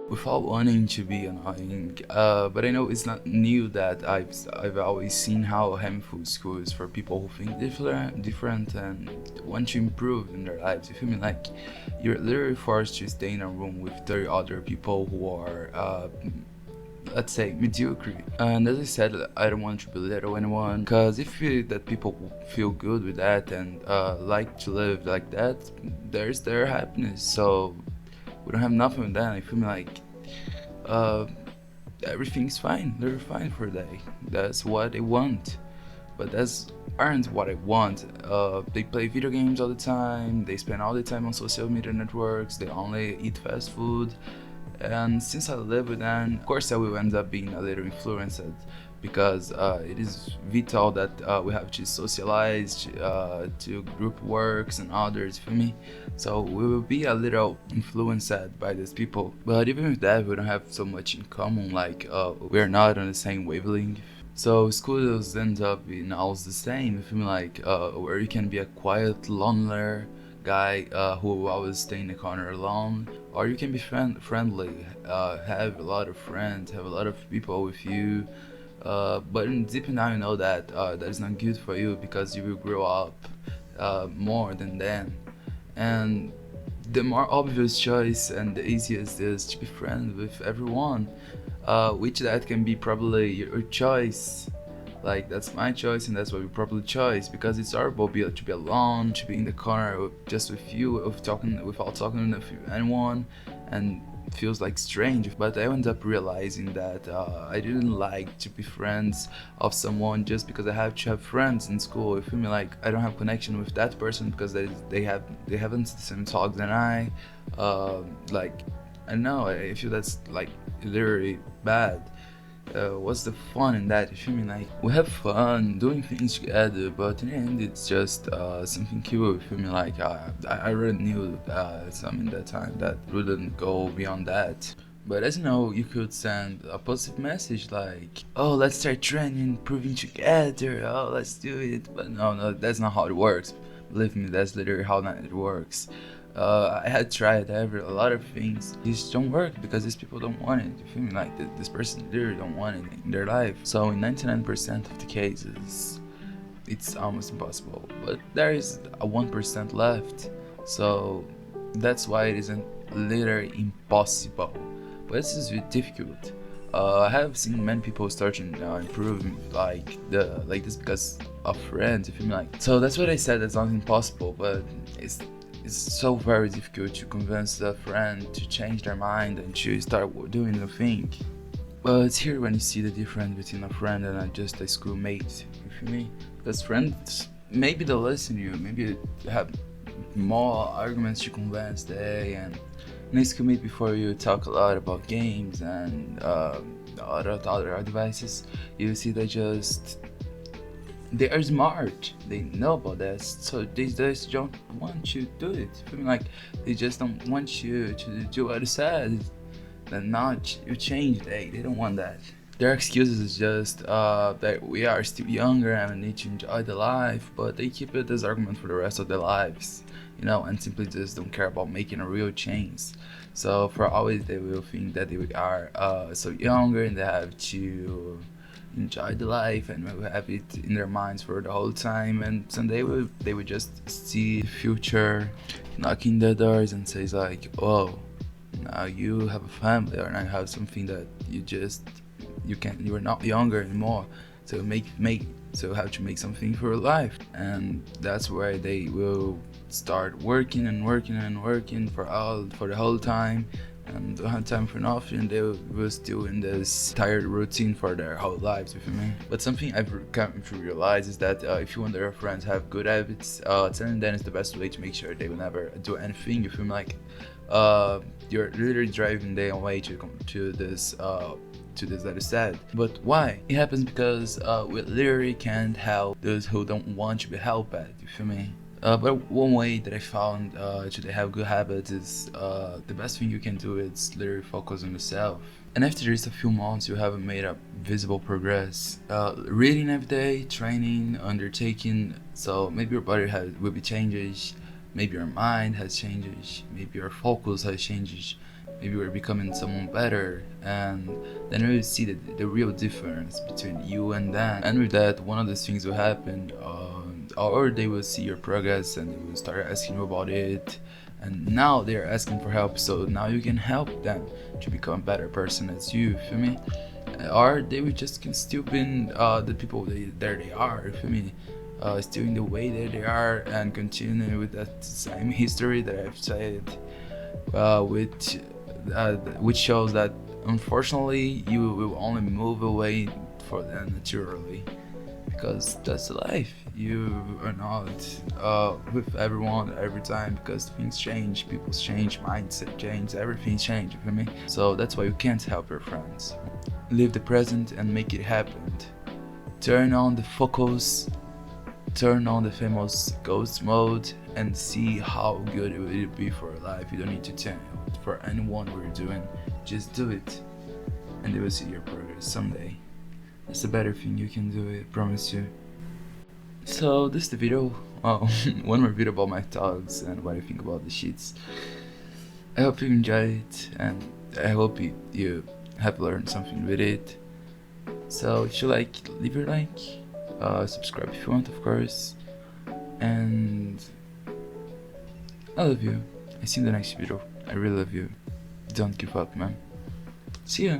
without wanting to be annoying. But I know it's not new that I've always seen how harmful school is for people who think different and want to improve in their lives. You feel me? Like you're literally forced to stay in a room with 30 other people who are let's say mediocre. And as I said, I don't want to belittle anyone, because if that people feel good with that and like to live like that, there's their happiness. So we don't have nothing with that. I feel like uh, everything's fine. They're fine for that. That's what they want. But that's aren't what I want. They play video games all the time. They spend all the time on social media networks. They only eat fast food. And since I live with them, of course I will end up being a little influenced, because it is vital that we have to socialize, to group works and others for me. So we will be a little influenced by these people. But even with that, we don't have so much in common. Like we're not on the same wavelength. So schools end up being all the same. I feel like where you can be a quiet, loner guy who will always stay in the corner alone, or you can be friendly, have a lot of friends, have a lot of people with you. But deep down, you know that that is not good for you, because you will grow up more than them. And the more obvious choice and the easiest is to be friends with everyone, which that can be probably your choice. Like that's my choice, and that's what we probably choose, because it's horrible to be alone, to be in the corner just with you, of talking without talking to anyone, and it feels like strange. But I ended up realizing that I didn't like to be friends of someone just because I have to have friends in school. I feel me like I don't have connection with that person because they haven't the same talk than I. Like I know I feel that's like literally bad. What's the fun in that? You feel me? Like we have fun doing things together, but in the end, it's just something cool. You feel me? Like I already knew some in that time that wouldn't go beyond that. But as you know, you could send a positive message like, "Oh, let's start training, improving together. Oh, let's do it." But no, that's not how it works. Believe me, that's literally how not it works. I had tried a lot of things. These don't work because these people don't want it. You feel me? Like this person literally don't want it in their life. So in 99% of the cases, it's almost impossible. But there is a 1% left. So that's why it isn't literally impossible. But this is really difficult. I have seen many people starting improving like this because of friends. You feel me? Like so that's what I said. That's not impossible, but it's it's so very difficult to convince a friend to change their mind and to start doing the thing. Well, it's here when you see the difference between a friend and just a schoolmate. You feel me? Because friends, maybe they listen to you, maybe they have more arguments to convince they, and in a schoolmate before you talk a lot about games and other devices, you see they just they are smart. They know about that, so they just don't want you to do it. I mean, like they just don't want you to do what you said. And not you change. They don't want that. Their excuses is just that we are still younger and we need to enjoy the life, but they keep it as argument for the rest of their lives, and simply just don't care about making a real change. So for always they will think that they are so younger and they have to enjoy the life and will have it in their minds for the whole time, and someday they will just see the future knocking their doors and says like, oh, now you have a family, or now you have something that you're not younger anymore, so make so you have to make something for your life. And that's where they will start working and working and working for the whole time, and don't have time for nothing. They will still in this tired routine for their whole lives with me. But something I've come to realize is that if you want their friends have good habits, telling them is the best way to make sure they will never do anything. You feel me? Like you're literally driving them away to this that is sad. But why? It happens because we literally can't help those who don't want to be helped. You feel me? But one way that I found to have good habits is the best thing you can do is literally focus on yourself. And after just a few months, you haven't made a visible progress. Reading every day, training, undertaking. So maybe your body will be changes. Maybe your mind has changes. Maybe your focus has changes. maybe we're becoming someone better, and then you will see the real difference between you and them. And with that, one of those things will happen, or they will see your progress and they will start asking you about it, and now they're asking for help, so now you can help them to become a better person as you, feel me? Or they will just can still be the people there they are, you feel me? Still in the way that they are and continue with that same history that I've said, which shows that unfortunately you will only move away for them naturally, because that's life. You are not with everyone every time, because things change, people change, mindset change, everything change, you feel me? So that's why you can't help your friends. Live the present and make it happen. Turn on the focus, turn on the famous ghost mode, and see how good it will be for your life. You don't need to tell for anyone what you're doing, just do it, and they will see your progress someday. It's a better thing you can do, I promise you. So this is the video. Well, one more video about my thoughts and what I think about the sheets. I hope you enjoyed it, and I hope you have learned something with it. So if you like, leave your like, subscribe if you want, of course, and I love you. I see you in the next video. I really love you. Don't give up, man. See ya.